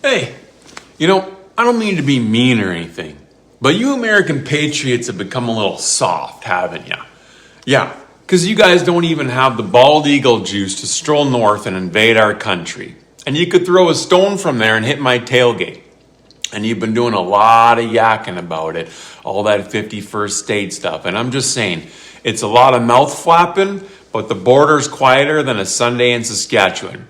Hey, I don't mean to be mean or anything, but you American patriots have become a little soft, haven't you? Yeah, because you guys don't even have the bald eagle juice to stroll north and invade our country. And you could throw a stone from there and hit my tailgate. And you've been doing a lot of yakking about it, all that 51st state stuff. And I'm just saying, it's a lot of mouth flapping, but the border's quieter than a Sunday in Saskatchewan.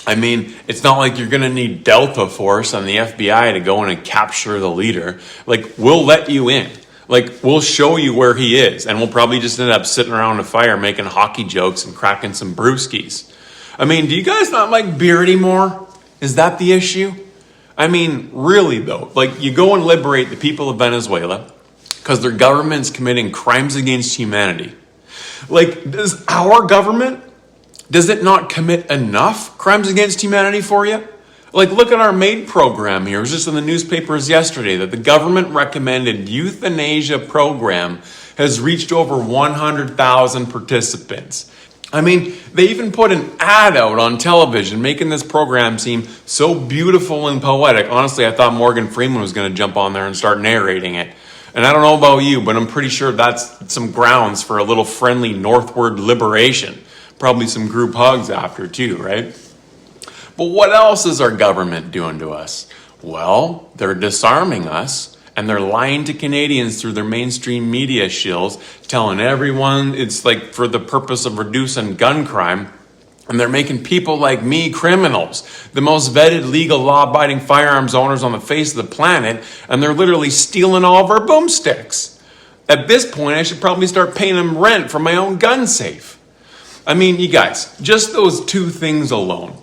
I mean, it's not like you're going to need Delta Force and the FBI to go in and capture the leader. Like, we'll let you in. Like, we'll show you where he is. And we'll probably just end up sitting around a fire making hockey jokes and cracking some brewskis. I mean, do you guys not like beer anymore? Is that the issue? I mean, really though, like you go and liberate the people of Venezuela because their government's committing crimes against humanity. Like, does our government, does it not commit enough crimes against humanity for you? Like, look at our MAID program here. It was just in the newspapers yesterday that the government recommended euthanasia program has reached over 100,000 participants. I mean, they even put an ad out on television making this program seem so beautiful and poetic. Honestly, I thought Morgan Freeman was going to jump on there and start narrating it. And I don't know about you, but I'm pretty sure that's some grounds for a little friendly northward liberation. Probably some group hugs after too, right? But what else is our government doing to us? Well, they're disarming us, and they're lying to Canadians through their mainstream media shills, telling everyone it's like for the purpose of reducing gun crime. And they're making people like me criminals, the most vetted, legal, law-abiding firearms owners on the face of the planet, and they're literally stealing all of our boomsticks. At this point, I should probably start paying them rent for my own gun safe. I mean, you guys, just those two things alone,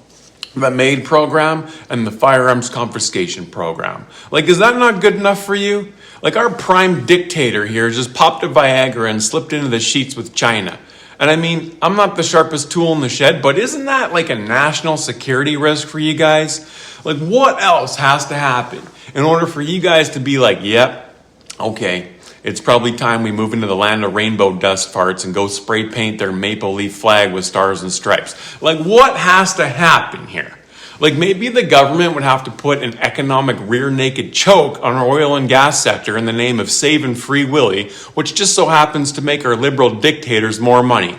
the MAID program and the firearms confiscation program. Like, is that not good enough for you? Like, our prime dictator here just popped a Viagra and slipped into the sheets with China. And I mean, I'm not the sharpest tool in the shed, but isn't that like a national security risk for you guys? Like, what else has to happen in order for you guys to be like, yep, okay, it's probably time we move into the land of rainbow dust farts and go spray paint their maple leaf flag with stars and stripes? Like, what has to happen here? Like, maybe the government would have to put an economic rear naked choke on our oil and gas sector in the name of saving Free Willy, which just so happens to make our liberal dictators more money.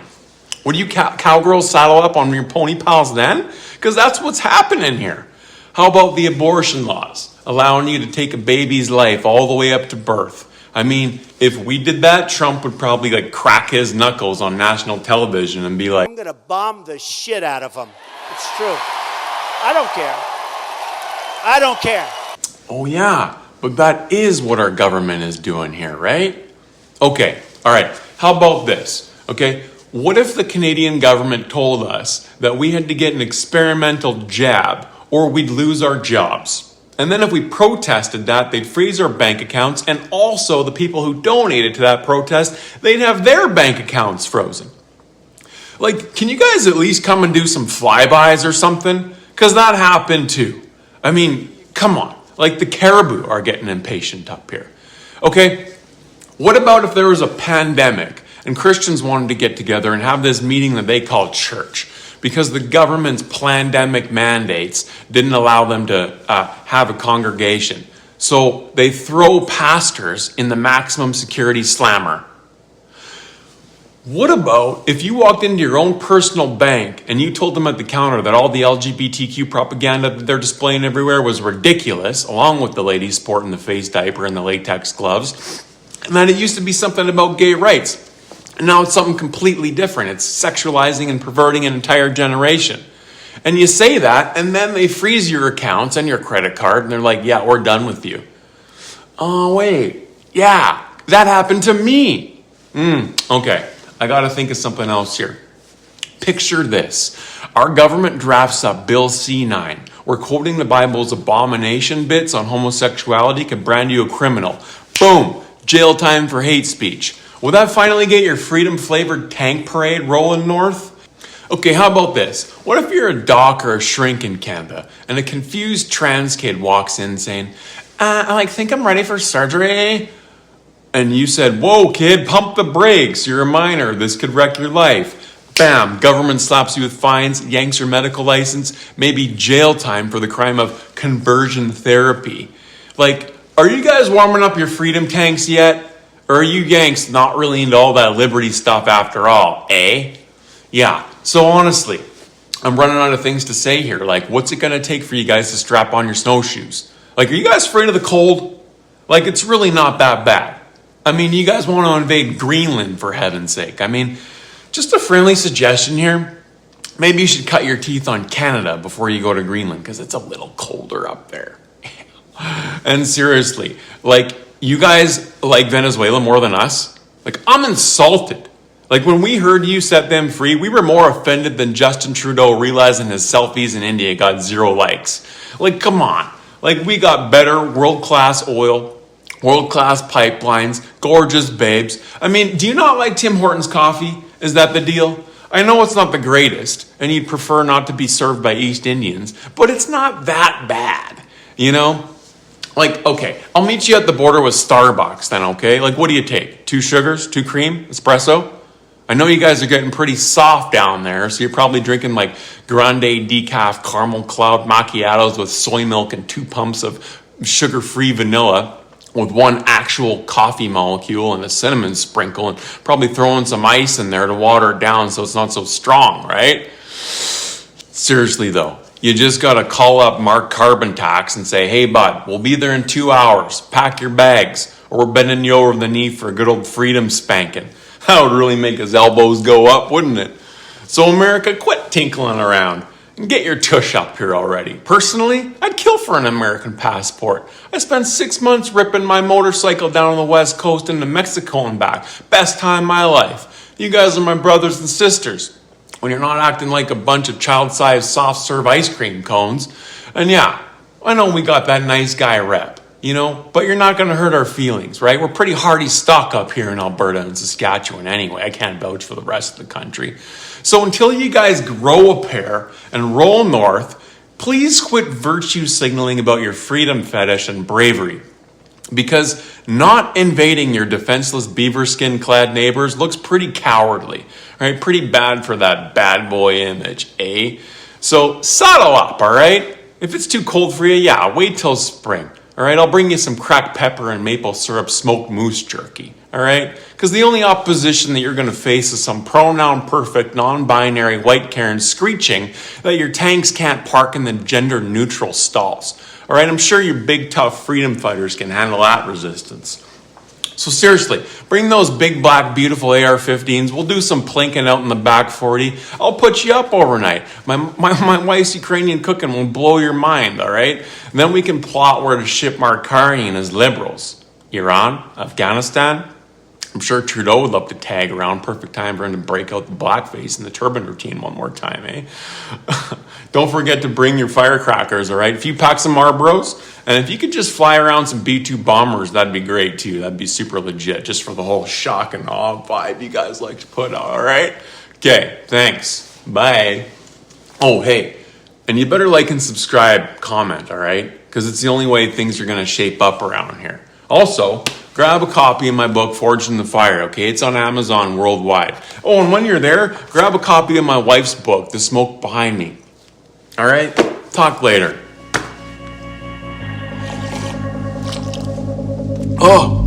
Would you cowgirls saddle up on your pony pals then? Because that's what's happening here. How about the abortion laws, allowing you to take a baby's life all the way up to birth? I mean, if we did that, Trump would probably like crack his knuckles on national television and be like, I'm going to bomb the shit out of them. It's true. I don't care. I don't care. Oh yeah, but that is what our government is doing here, right? Okay, all right. How about this? Okay, what if the Canadian government told us that we had to get an experimental jab or we'd lose our jobs? And then if we protested that, they'd freeze our bank accounts, and also the people who donated to that protest, they'd have their bank accounts frozen. Like, can you guys at least come and do some flybys or something? Because that happened too. I mean, come on. Like, the caribou are getting impatient up here. Okay, what about if there was a pandemic and Christians wanted to get together and have this meeting that they call church because the government's pandemic mandates didn't allow them to have a congregation. So they throw pastors in the maximum security slammer. What about if you walked into your own personal bank and you told them at the counter that all the LGBTQ propaganda that they're displaying everywhere was ridiculous, along with the ladies sporting the face diaper and the latex gloves, and that it used to be something about gay rights, and now it's something completely different. It's sexualizing and perverting an entire generation. And you say that, and then they freeze your accounts and your credit card, and they're like, yeah, we're done with you. Oh, wait. Yeah, that happened to me. Okay. I got to think of something else here. Picture this. Our government drafts up Bill C-9, where quoting the Bible's abomination bits on homosexuality can brand you a criminal. Boom, jail time for hate speech. Will that finally get your freedom-flavored tank parade rolling north? Okay, how about this? What if you're a doc or a shrink in Canada, and a confused trans kid walks in saying, I think I'm ready for surgery? And you said, whoa, kid, pump the brakes. You're a minor. This could wreck your life. Bam, government slaps you with fines, yanks your medical license, maybe jail time for the crime of conversion therapy. Like, are you guys warming up your freedom tanks yet? Or are you Yanks not really into all that liberty stuff after all, eh? Yeah, so honestly, I'm running out of things to say here. Like, what's it gonna take for you guys to strap on your snowshoes? Like, are you guys afraid of the cold? Like, it's really not that bad. I mean, you guys want to invade Greenland, for heaven's sake. I mean, just a friendly suggestion here. Maybe you should cut your teeth on Canada before you go to Greenland, because it's a little colder up there. And seriously, like, you guys like Venezuela more than us? Like, I'm insulted. Like, when we heard you set them free, we were more offended than Justin Trudeau realizing his selfies in India got 0 likes. Like, come on. Like, we got better world-class oil, world-class pipelines, gorgeous babes. I mean, do you not like Tim Hortons coffee? Is that the deal? I know it's not the greatest, and you'd prefer not to be served by East Indians, but it's not that bad, you know? Like, okay, I'll meet you at the border with Starbucks then, okay? Like, what do you take? 2 sugars, 2 cream, espresso? I know you guys are getting pretty soft down there, so you're probably drinking like grande decaf caramel cloud macchiatos with soy milk and 2 pumps of sugar-free vanilla with 1 actual coffee molecule and a cinnamon sprinkle, and probably throwing some ice in there to water it down so it's not so strong, right? Seriously though, you just gotta call up Mark Carbon Tax and say, hey bud, we'll be there in 2 hours. Pack your bags, or we're bending you over the knee for a good old freedom spanking. That would really make his elbows go up, wouldn't it? So America, quit tinkling around and get your tush up here already. Personally, I'd kill for an American passport. I spent 6 months ripping my motorcycle down on the West Coast into Mexico and back. Best time of my life. You guys are my brothers and sisters. When you're not acting like a bunch of child-sized soft-serve ice cream cones. And yeah, I know we got that nice guy rep, you know, but you're not going to hurt our feelings, right? We're pretty hardy stock up here in Alberta and Saskatchewan anyway. I can't vouch for the rest of the country. So until you guys grow a pair and roll north, please quit virtue signaling about your freedom fetish and bravery. Because not invading your defenseless beaver skin clad neighbors looks pretty cowardly, right? Pretty bad for that bad boy image, eh? So saddle up, all right? If it's too cold for you, yeah, wait till spring. All right, I'll bring you some cracked pepper and maple syrup smoked moose jerky, all right? Because the only opposition that you're going to face is some pronoun-perfect, non-binary white Karen screeching that your tanks can't park in the gender-neutral stalls. All right, I'm sure your big, tough freedom fighters can handle that resistance. So seriously, bring those big, black, beautiful AR-15s. We'll do some plinking out in the back 40. I'll put you up overnight. My wife's Ukrainian cooking will blow your mind, all right? And then we can plot where to ship Markarian and his liberals. Iran? Afghanistan? I'm sure Trudeau would love to tag around. Perfect time for him to break out the blackface and the turban routine one more time, eh? Don't forget to bring your firecrackers, all right? A few packs of Marlboros, and if you could just fly around some B-2 bombers, that'd be great too. That'd be super legit, just for the whole shock and awe vibe you guys like to put out, all right? Okay, thanks. Bye. Oh, hey, and you better like and subscribe, comment, all right? Because it's the only way things are going to shape up around here. Also, grab a copy of my book, Forged in the Fire, okay? It's on Amazon worldwide. Oh, and when you're there, grab a copy of my wife's book, The Smoke Behind Me. All right? Talk later. Oh.